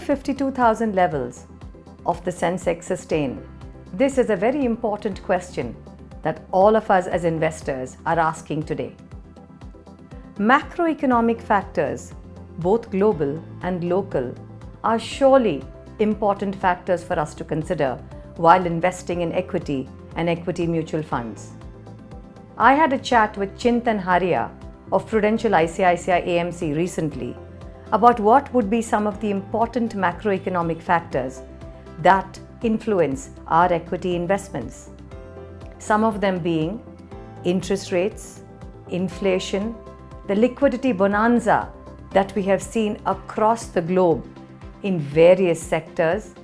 52,000 levels of the Sensex sustain? This is a very important question that all of us as investors are asking today. Macroeconomic factors, both global and local, are surely important factors for us to consider while investing in equity and equity mutual funds. I had a chat with Chintan Haria of Prudential ICICI AMC recently about what would be some of the important macroeconomic factors that influence our equity investments. Some of them being interest rates, inflation, the liquidity bonanza that we have seen across the globe in various sectors,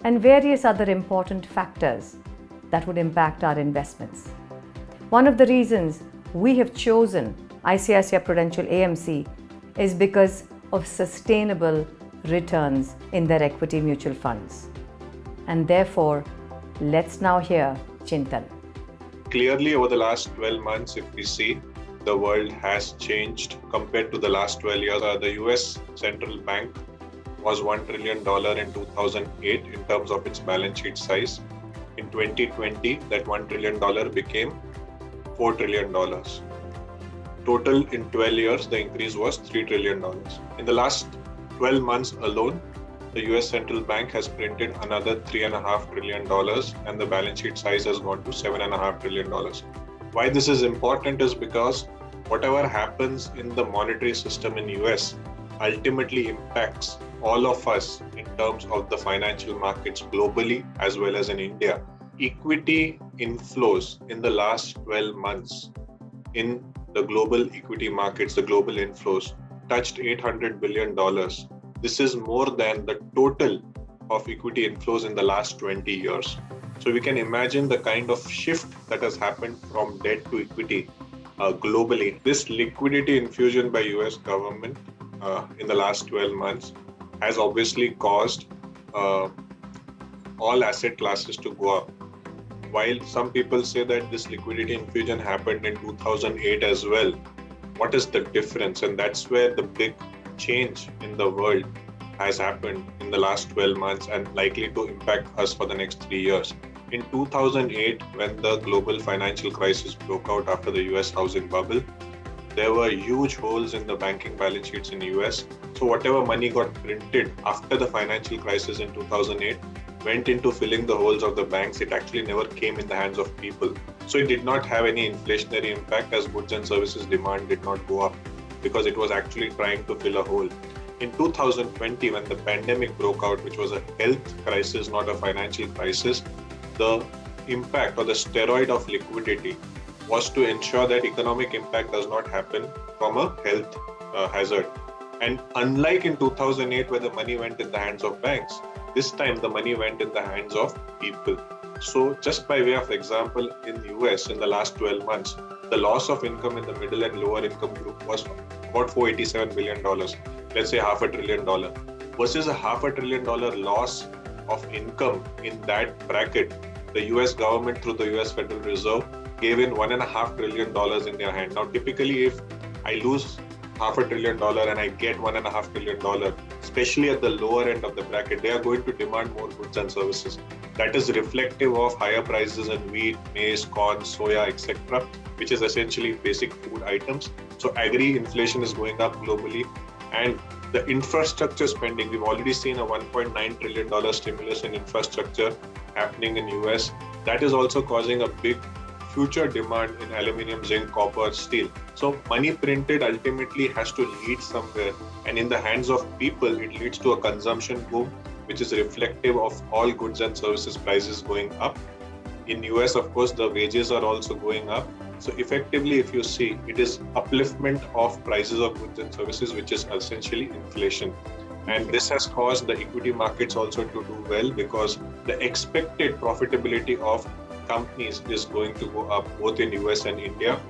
and various other important factors that would impact our investments. One of the reasons we have chosen ICICI Prudential AMC is because of sustainable returns in their equity mutual funds. And therefore, let's now hear Chintan. Clearly, over the last 12 months, if we see, the world has changed compared to the last 12 years. The US central bank was $1 trillion in 2008 in terms of its balance sheet size. In 2020, that $1 trillion became $4 trillion. Total in 12 years, the increase was $3 trillion. In the last 12 months alone, the US central bank has printed another $3.5 trillion and the balance sheet size has gone to $7.5 trillion. Why this is important is because whatever happens in the monetary system in US ultimately impacts all of us in terms of the financial markets globally as well as in India. Equity inflows in the last 12 months in the global equity markets, the global inflows, touched $800 billion. This is more than the total of equity inflows in the last 20 years. So we can imagine the kind of shift that has happened from debt to equity globally. This liquidity infusion by US government in the last 12 months has obviously caused all asset classes to go up. While some people say that this liquidity infusion happened in 2008 as well, what is the difference? And that's where the big change in the world has happened in the last 12 months and likely to impact us for the next 3 years. In 2008, when the global financial crisis broke out after the US housing bubble, there were huge holes in the banking balance sheets in the US. So whatever money got printed after the financial crisis in 2008 went into filling the holes of the banks. It actually never came in the hands of people. So it did not have any inflationary impact as goods and services demand did not go up because it was actually trying to fill a hole. In 2020, when the pandemic broke out, which was a health crisis, not a financial crisis, the impact or the steroid of liquidity was to ensure that economic impact does not happen from a health hazard. And unlike in 2008, where the money went in the hands of banks, this time the money went in the hands of people. So just by way of example, in the US in the last 12 months, the loss of income in the middle and lower income group was about $487 billion, let's say $500 billion, versus a $500 billion loss of income in that bracket. The US government through the US Federal Reserve gave in $1.5 trillion in their hand. Now, typically, if I lose $500 billion and I get $1.5 trillion, especially at the lower end of the bracket, they are going to demand more goods and services. That is reflective of higher prices in wheat, maize, corn, soya, etc., which is essentially basic food items. So agri-inflation is going up globally, and the infrastructure spending, we've already seen a $1.9 trillion stimulus in infrastructure happening in US. That is also causing a big future demand in aluminium, zinc, copper, steel. So money printed ultimately has to lead somewhere, and in the hands of people, it leads to a consumption boom, which is reflective of all goods and services prices going up. In US, of course, the wages are also going up. So effectively, if you see, it is upliftment of prices of goods and services, which is essentially inflation. And this has caused the equity markets also to do well because the expected profitability of companies is going to go up both in US and India.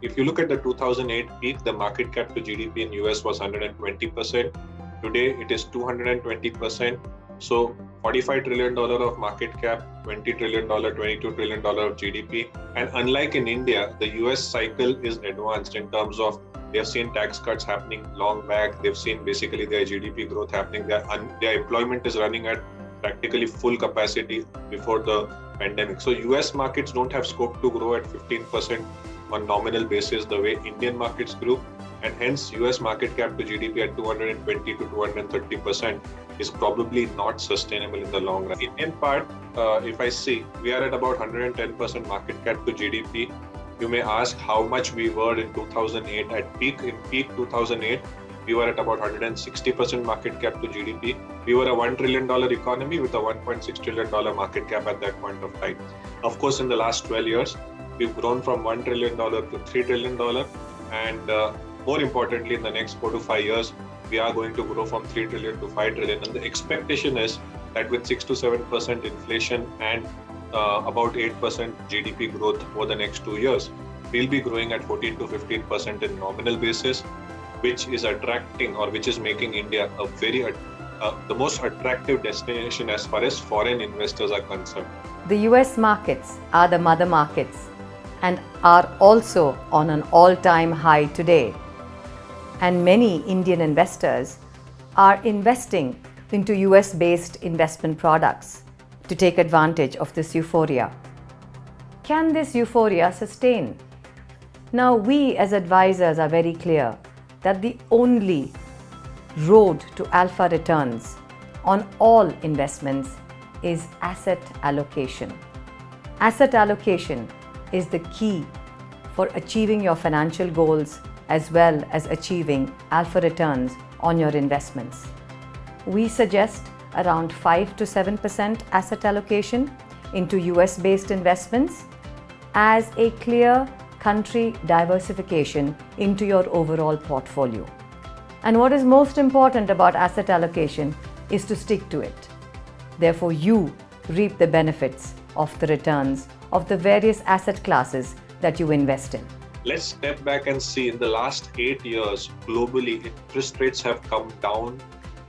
If you look at the 2008 peak, the market cap to GDP in US was 120%. Today, it is 220%. So $45 trillion of market cap, $20 trillion, $22 trillion of GDP. And unlike in India, the US cycle is advanced in terms of they have seen tax cuts happening long back. They've seen basically their GDP growth happening. Their employment is running at practically full capacity before the pandemic. So US markets don't have scope to grow at 15% on nominal basis the way Indian markets grew. And hence US market cap to GDP at 220 to 230% is probably not sustainable in the long run. Indian part, if I see, we are at about 110% market cap to GDP. You may ask how much we were in 2008 at peak. In peak 2008, we were at about 160% market cap to GDP. We were a $1 trillion economy with a $1.6 trillion market cap at that point of time. Of course, in the last 12 years, we've grown from $1 trillion to $3 trillion. And more importantly, in the next 4 to 5 years, we are going to grow from 3 trillion to 5 trillion. And the expectation is that with 6 to 7% inflation and about 8% GDP growth over the next 2 years, we'll be growing at 14 to 15% in nominal basis, which is attracting or which is making India a the most attractive destination as far as foreign investors are concerned. The US markets are the mother markets and are also on an all-time high today. And many Indian investors are investing into US-based investment products to take advantage of this euphoria. Can this euphoria sustain? Now, we as advisors are very clear that the only road to alpha returns on all investments is asset allocation. Asset allocation is the key for achieving your financial goals as well as achieving alpha returns on your investments. We suggest around 5 to 7% asset allocation into US-based investments as a clear country diversification into your overall portfolio. And what is most important about asset allocation is to stick to it. Therefore, you reap the benefits of the returns of the various asset classes that you invest in. Let's step back and see in the last 8 years, globally, interest rates have come down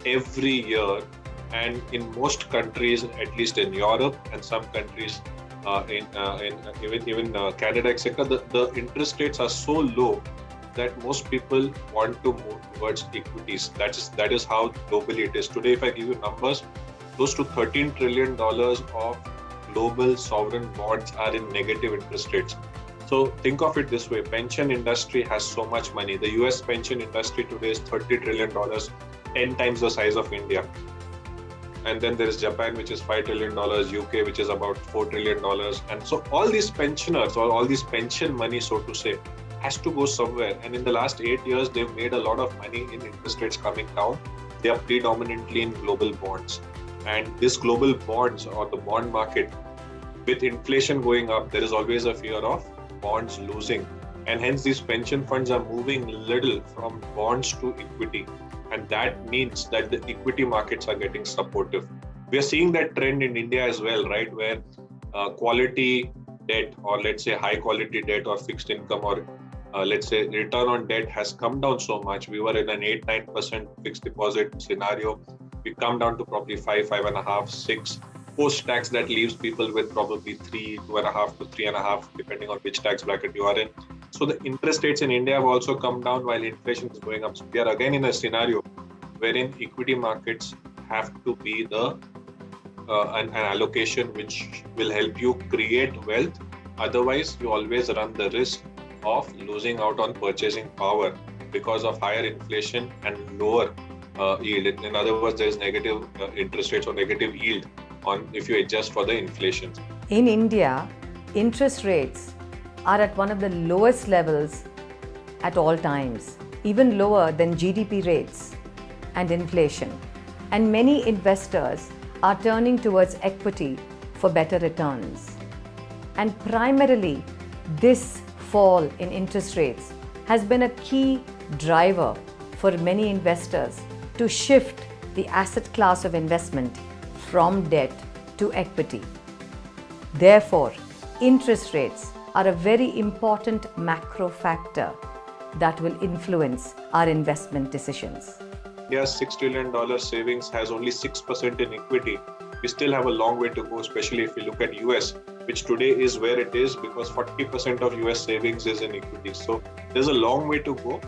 every year. And in most countries, at least in Europe and some countries, even Canada, etc., the interest rates are so low that most people want to move towards equities. That is how globally it is. Today, if I give you numbers, close to $13 trillion of global sovereign bonds are in negative interest rates. So think of it this way, pension industry has so much money. The US pension industry today is $30 trillion, 10 times the size of India. And then there is Japan, which is $5 trillion, UK, which is about $4 trillion. And so all these pensioners or all this pension money, so to say, has to go somewhere. And in the last 8 years, they've made a lot of money in interest rates coming down. They are predominantly in global bonds. And this global bonds or the bond market, with inflation going up, there is always a fear of bonds losing. And hence these pension funds are moving little from bonds to equity. And that means that the equity markets are getting supportive. We are seeing that trend in India as well, right? Where quality debt or let's say high quality debt or fixed income or let's say return on debt has come down so much. We were in an 8-9% fixed deposit scenario. We come down to probably 5, 5.5, 6. Post-tax that leaves people with probably 3, 2.5 to 3.5, depending on which tax bracket you are in. So the interest rates in India have also come down while inflation is going up. So we are again in a scenario wherein equity markets have to be an allocation which will help you create wealth. Otherwise, you always run the risk of losing out on purchasing power because of higher inflation and lower yield. In other words, there is negative interest rates or negative yield on if you adjust for the inflation. In India, interest rates are at one of the lowest levels at all times, even lower than GDP rates and inflation. And many investors are turning towards equity for better returns. And primarily, this fall in interest rates has been a key driver for many investors to shift the asset class of investment from debt to equity. Therefore, interest rates are a very important macro factor that will influence our investment decisions. India's $6 trillion savings has only 6% in equity, we still have a long way to go, especially if we look at US, which today is where it is because 40% of US savings is in equity. So there's a long way to go.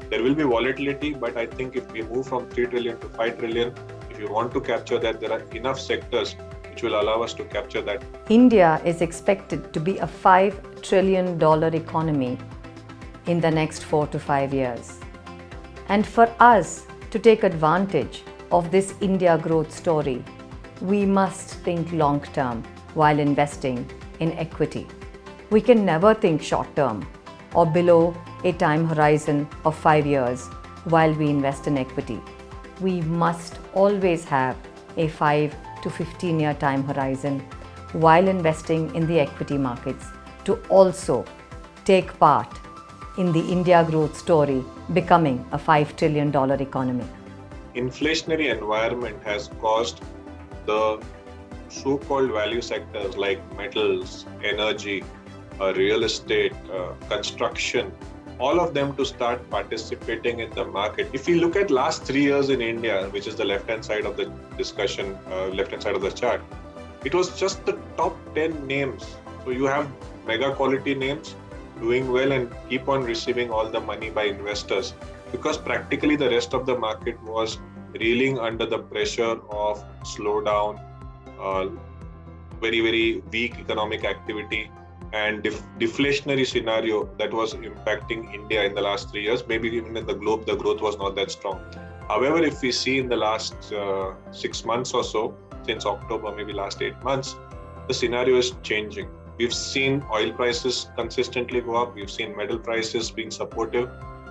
There will be volatility, but I think if we move from 3 trillion to 5 trillion, if you want to capture that, there are enough sectors which will allow us to capture that. India is expected to be a $5 trillion economy in the next 4 to 5 years. And for us to take advantage of this India growth story, we must think long term while investing in equity. We can never think short term or below a time horizon of 5 years while we invest in equity. We must always have a 5 to 15-year time horizon while investing in the equity markets to also take part in the India growth story becoming a $5 trillion economy. Inflationary environment has caused the so-called value sectors like metals, energy, real estate, construction, all of them to start participating in the market. If you look at last 3 years in India, which is the left-hand side of the discussion, left-hand side of the chart, it was just the top 10 names. So you have mega quality names doing well and keep on receiving all the money by investors, because practically the rest of the market was reeling under the pressure of slowdown, very, very weak economic activity and deflationary scenario that was impacting India in the last 3 years. Maybe even in the globe, the growth was not that strong. However, if we see in the last 6 months or so, since October, maybe last 8 months, the scenario is changing. We've seen oil prices consistently go up. We've seen metal prices being supportive.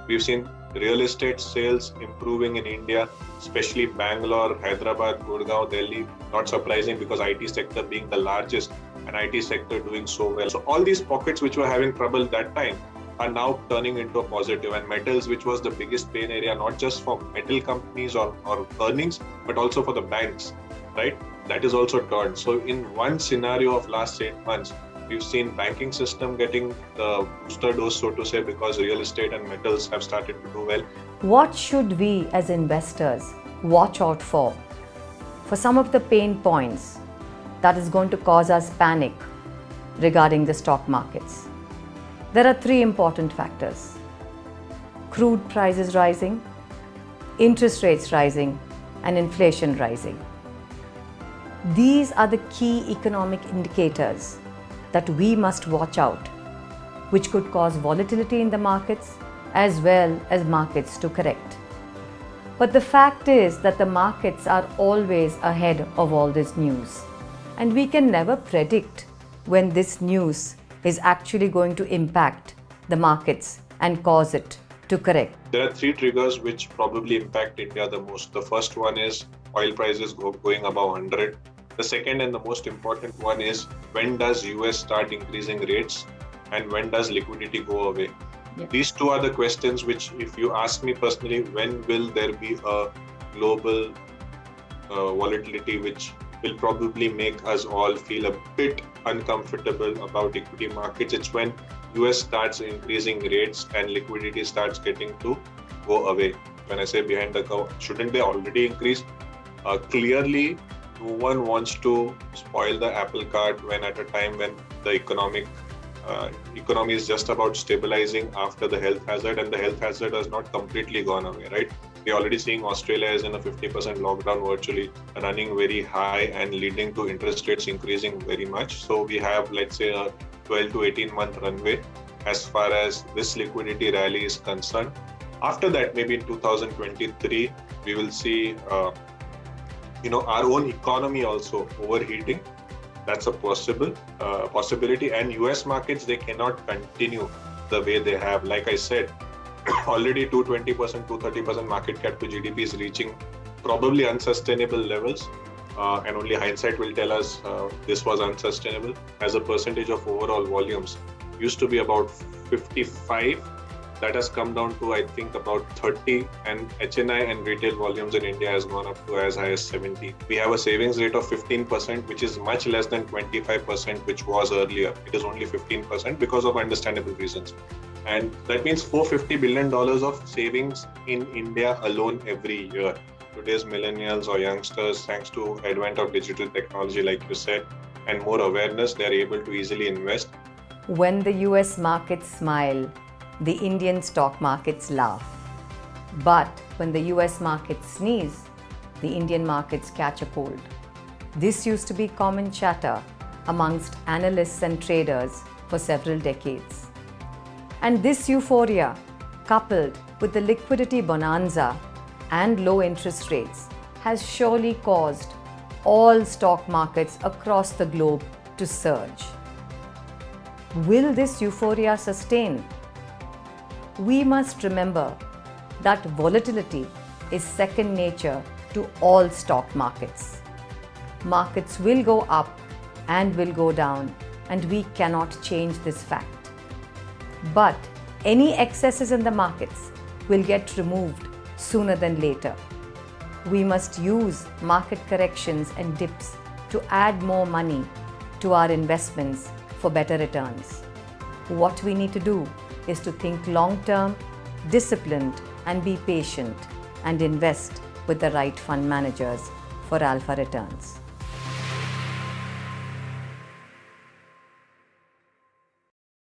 We've seen real estate sales improving in India, especially Bangalore, Hyderabad, Gurgaon, Delhi. Not surprising because IT sector being the largest and IT sector doing so well. So all these pockets which were having trouble that time are now turning into a positive, and metals, which was the biggest pain area, not just for metal companies or earnings, but also for the banks, right? That is also turned. So in one scenario of last 8 months, we've seen banking system getting the booster dose, so to say, because real estate and metals have started to do well. What should we as investors watch out for some of the pain points that is going to cause us panic regarding the stock markets? There are 3 important factors: crude prices rising, interest rates rising, and inflation rising. These are the key economic indicators that we must watch out, which could cause volatility in the markets as well as markets to correct. But the fact is that the markets are always ahead of all this news, and we can never predict when this news is actually going to impact the markets and cause it to correct. There are 3 triggers which probably impact India the most. The first one is oil prices going above 100. The second and the most important one is, when does US start increasing rates and when does liquidity go away? Yeah. These 2 are the questions which, if you ask me personally, when will there be a global volatility which will probably make us all feel a bit uncomfortable about equity markets? It's when US starts increasing rates and liquidity starts getting to go away. When I say behind the curve, shouldn't they already increase? Clearly, no one wants to spoil the apple cart when at a time when the economy is just about stabilizing after the health hazard, and the health hazard has not completely gone away, right? We're already seeing Australia is in a 50% lockdown virtually, running very high and leading to interest rates increasing very much. So we have, let's say, a 12 to 18 month runway as far as this liquidity rally is concerned. After that, maybe in 2023, we will see our own economy also overheating. That's a possibility. And US markets, they cannot continue the way they have. Like I said, already 220%, 230% market cap to GDP is reaching probably unsustainable levels. And only hindsight will tell us this was unsustainable. As a percentage of overall volumes, used to be about 55. That has come down to, I think, about 30, and HNI and retail volumes in India has gone up to as high as 70. We have a savings rate of 15%, which is much less than 25%, which was earlier. It is only 15% because of understandable reasons. And that means $450 billion of savings in India alone every year. Today's millennials or youngsters, thanks to advent of digital technology, like you said, and more awareness, they are able to easily invest. When the US markets smile, the Indian stock markets laugh. But when the US markets sneeze, the Indian markets catch a cold. This used to be common chatter amongst analysts and traders for several decades. And this euphoria, coupled with the liquidity bonanza and low interest rates, has surely caused all stock markets across the globe to surge. Will this euphoria sustain? We must remember that volatility is second nature to all stock markets. Markets will go up and will go down, and we cannot change this fact. But any excesses in the markets will get removed sooner than later. We must use market corrections and dips to add more money to our investments for better returns. What we need to do is to think long-term, disciplined, and be patient, and invest with the right fund managers for alpha returns.